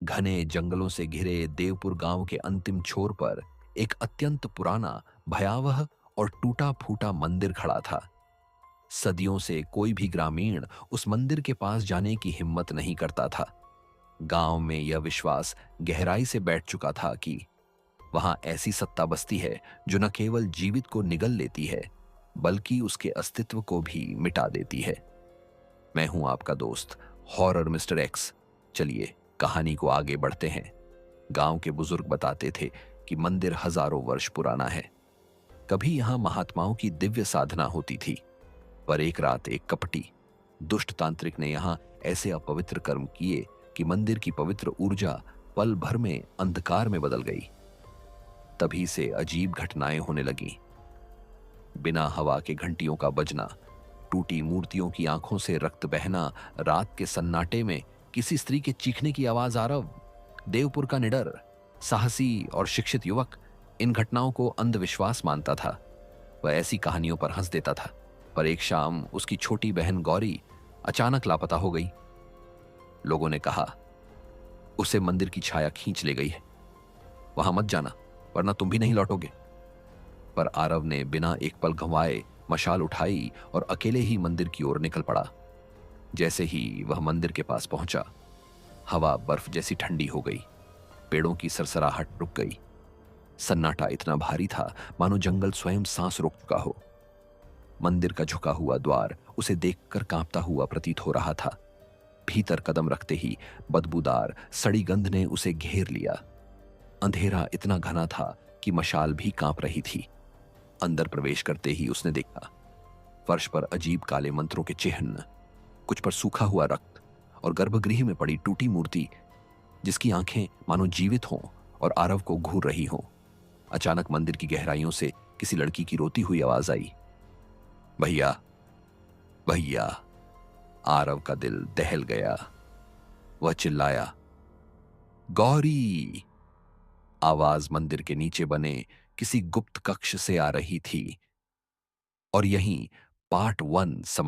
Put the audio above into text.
घने जंगलों से घिरे देवपुर गांव के अंतिम छोर पर एक अत्यंत पुराना, भयावह और टूटा फूटा मंदिर खड़ा था। सदियों से कोई भी ग्रामीण उस मंदिर के पास जाने की हिम्मत नहीं करता था। गांव में यह विश्वास गहराई से बैठ चुका था कि वहां ऐसी सत्ता बसती है जो न केवल जीवित को निगल लेती है, बल्कि उसके अस्तित्व को भी मिटा देती है। मैं हूं आपका दोस्त हॉरर मिस्टर एक्स। चलिए कहानी को आगे बढ़ते हैं। गांव के बुजुर्ग बताते थे कि मंदिर हजारों वर्ष पुराना है। कभी यहां महात्माओं की दिव्य साधना होती थी, पर एक रात एक कपटी दुष्ट तांत्रिक ने यहां ऐसे अपवित्र कर्म किए कि मंदिर की पवित्र ऊर्जा पल भर में अंधकार में बदल गई। तभी से अजीब घटनाएं होने लगीं। बिना हवा के घंटियों का बजना, टूटी मूर्तियों की आंखों से रक्त बहना, रात के सन्नाटे में किसी स्त्री के चीखने की आवाज आरव। देवपुर का निडर, साहसी और शिक्षित युवक इन घटनाओं को अंधविश्वास मानता था। वह ऐसी कहानियों पर हंस देता था, पर एक शाम उसकी छोटी बहन गौरी अचानक लापता हो गई। लोगों ने कहा, उसे मंदिर की छाया खींच ले गई है, वहां मत जाना वरना तुम भी नहीं लौटोगे। पर आरव ने बिना एक पल गंवाए मशाल उठाई और अकेले ही मंदिर की ओर निकल पड़ा। जैसे ही वह मंदिर के पास पहुंचा, हवा बर्फ जैसी ठंडी हो गई। पेड़ों की सरसराहट रुक गई। सन्नाटा इतना भारी था मानो जंगल स्वयं सांस रोक चुका हो। मंदिर का झुका हुआ द्वार उसे देखकर कांपता हुआ प्रतीत हो रहा था। भीतर कदम रखते ही बदबूदार सड़ी गंध ने उसे घेर लिया। अंधेरा इतना घना था कि मशाल भी कांप रही थी। अंदर प्रवेश करते ही उसने देखा, फर्श पर अजीब काले मंत्रों के चिन्ह, कुछ पर सूखा हुआ रक्त और गर्भगृह में पड़ी टूटी मूर्ति जिसकी आंखें मानो जीवित हों और आरव को घूर रही हों। अचानक मंदिर की गहराइयों से किसी लड़की की रोती हुई आवाज आई, भैया भैया। आरव का दिल दहल गया। वह चिल्लाया, गौरी। आवाज मंदिर के नीचे बने किसी गुप्त कक्ष से आ रही थी। और यहीं पार्ट 1 समाप्त।